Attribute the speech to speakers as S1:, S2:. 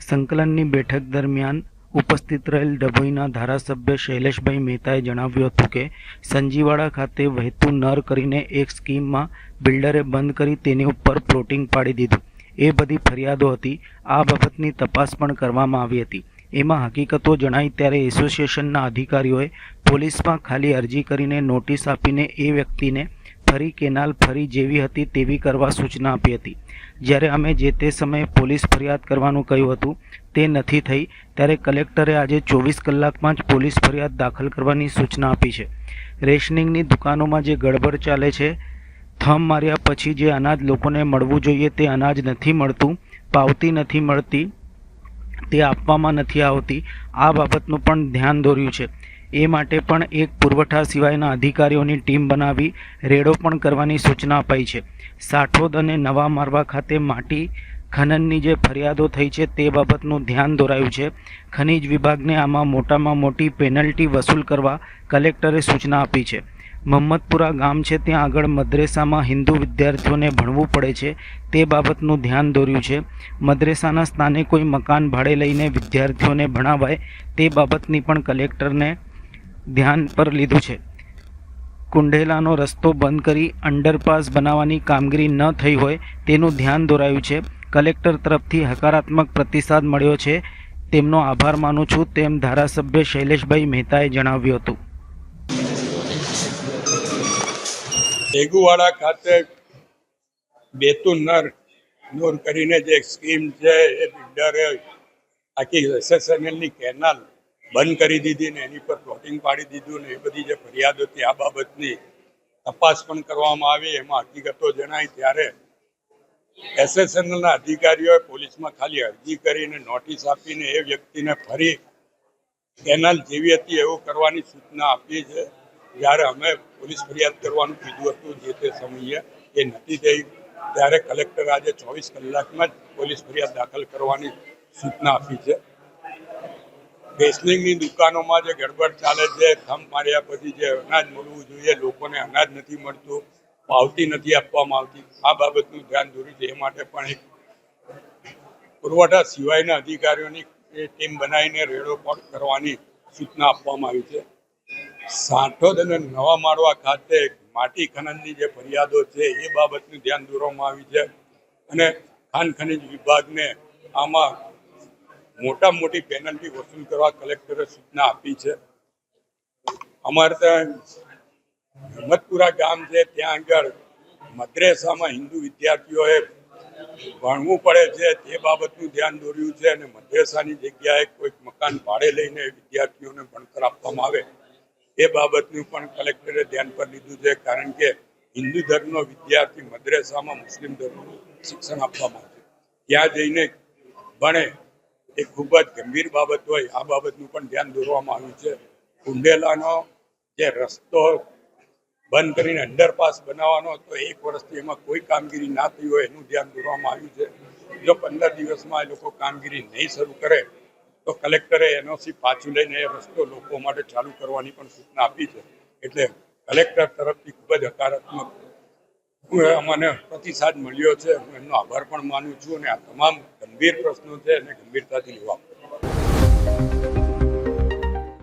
S1: સંકલનની બેઠક દરમિયાન ઉપસ્થિત રહેલ ડભોઈના ધારાસભ્ય શૈલેષભાઈ મહેતાએ જણાવ્યું હતું કે સંજીવાડા ખાતે વહેતું નર કરીને એક સ્કીમમાં બિલ્ડરે બંધ કરી તેની ઉપર પ્લોટિંગ પાડી દીધું. એ બધી ફરિયાદો હતી. આ બાબતની તપાસ પણ કરવામાં આવી હતી. એમાં હકીકતો જણાઈ ત્યારે એસોસિએશનના અધિકારીઓએ પોલીસમાં ખાલી અરજી કરીને નોટિસ આપીને એ વ્યક્તિને ફરી કેનાલ ફરી જેવી હતી તેવી કરવા સૂચના આપી હતી. જ્યારે અમે જે તે સમયે પોલીસ ફરિયાદ કરવાનું કહ્યું હતું તે નથી થઈ ત્યારે કલેક્ટરે આજે 24 કલાકમાં જ પોલીસ ફરિયાદ દાખલ કરવાની સૂચના આપી છે. રેશનિંગની દુકાનોમાં જે ગડબડ ચાલે છે, થંભ માર્યા પછી જે અનાજ લોકોને મળવું જોઈએ તે અનાજ નથી મળતું, પાવતી નથી મળતી, તે આપવામાં નથી આવતી, આ બાબતનું પણ ધ્યાન દોર્યું છે. એ માટે પણ એક પુરવઠા સિવાયના અધિકારીઓની ટીમ બનાવી રેડો પણ કરવાની સૂચના અપાઈ છે. સાઠોદ અને નવા મારવા ખાતે માટી ખનનની જે ફરિયાદો થઈ છે તે બાબતનું ધ્યાન દોરાયું છે. ખનિજ વિભાગને આમાં મોટામાં મોટી પેનલ્ટી વસૂલ કરવા કલેક્ટરે સૂચના આપી છે. મહમ્મદપુરા ગામ છે ત્યાં આગળ મદ્રેસામાં હિન્દુ વિદ્યાર્થીઓને ભણવું પડે છે તે બાબતનું ધ્યાન દોર્યું છે. મદ્રેસાના સ્થાને કોઈ મકાન ભાડે લઈને વિદ્યાર્થીઓને ભણાવાય તે બાબતની પણ કલેક્ટરને ધ્યાન પર લીધું છે. કુંઢેલાનો રસ્તો બંધ કરી અંડરપાસ બનાવવાની કામગીરી ન થઈ હોય તેનું ધ્યાન દોરાયું છે. કલેક્ટર તરફથી હકારાત્મક પ્રતિસાદ મળ્યો છે, તેમનો આભાર માનું છું તેમ ધારાસભ્ય શૈલેષભાઈ મહેતાએ જણાવ્યું હતું.
S2: દેગુવાડા ખાતે બેતું નૂર કરીને જે સ્કીમ છે એ બિલ્ડરે આખી એસએસએનએલની કેનાલ બંધ કરી દીધી ને એની પર પ્લોટિંગ પાડી દીધું ને એ બધી જે ફરિયાદો હતી આ બાબતની તપાસ પણ કરવામાં આવી. એમાં હકીકતો જણાઈ ત્યારે એસએસએનએલના અધિકારીઓએ પોલીસમાં ખાલી અરજી કરીને નોટિસ આપીને એ વ્યક્તિને ફરી કેનાલ જેવી હતી એવું કરવાની સૂચના આપી છે. જ્યારે અમે પોલીસ ફરિયાદ કરવાનું કીધું હતું જે તે સમયે એ નથી થઈ ત્યારે કલેક્ટર આજે 24 કલાકમાં જ પોલીસ ફરિયાદ દાખલ કરવાની સૂચના આપી છે. રેશનિંગની દુકાનોમાં જે ગડબડ ચાલે છે, થંભ માર્યા પછી જે અનાજ મળવું જોઈએ લોકોને અનાજ નથી મળતું, પાવતી નથી આપવામાં આવતી, આ બાબતનું ધ્યાન દોર્યું છે. એ માટે પણ એક પુરવઠા સિવાયના અધિકારીઓની ટીમ બનાવીને રેડો પણ કરવાની સૂચના આપવામાં આવી છે. સાઠોદ અને નવા મારવા ખાતે માટી ખનનની જે ફરિયાદો છે એ બાબતનું ધ્યાન દોરવામાં આવ્યું છે અને ખાન ખનિજ વિભાગને આમાં મોટામાં મોટી પેનલ્ટી વસૂલ કરવા કલેક્ટરે સૂચના આપી છે. અમારે ત્યાં હિંમતપુરા ગામ છે ત્યાં આગળ મદ્રેસામાં હિન્દુ વિદ્યાર્થીઓએ ભણવું પડે છે તે બાબતનું ધ્યાન દોર્યું છે અને મદ્રેસાની જગ્યાએ કોઈક મકાન ભાડે લઈને વિદ્યાર્થીઓને ભણતર આપવામાં આવે એ બાબતનું પણ કલેક્ટરે ધ્યાન પર લીધું છે. કારણ કે હિન્દુ ધર્મનો વિદ્યાર્થી મદ્રેસામાં મુસ્લિમ ધર્મનું શિક્ષણ આપવામાં આવે ત્યાં જઈને ભણે એ ખૂબ જ ગંભીર બાબત હોય, આ બાબતનું પણ ધ્યાન દોરવામાં આવ્યું છે. કુંઢેલાનો જે રસ્તો બંધ કરીને અંડરપાસ બનાવવાનો હતો 1 વર્ષથી એમાં કોઈ કામગીરી ના થઈ હોય એનું ધ્યાન દોરવામાં આવ્યું છે. જો 15 દિવસમાં એ લોકો કામગીરી નહીં શરૂ કરે તો કલેક્ટરે એનઓસી પાછું લઈને એ રસ્તો લોકો માટે ચાલુ કરવાની પણ સૂચના આપી છે. એટલે કલેક્ટર તરફથી ખૂબ જ હકારાત્મક અમને પ્રતિસાદ મળ્યો છે. હું એમનો આભાર પણ માનું છું અને આ તમામ ગંભીર પ્રશ્નો છે એને ગંભીરતાથી લેવા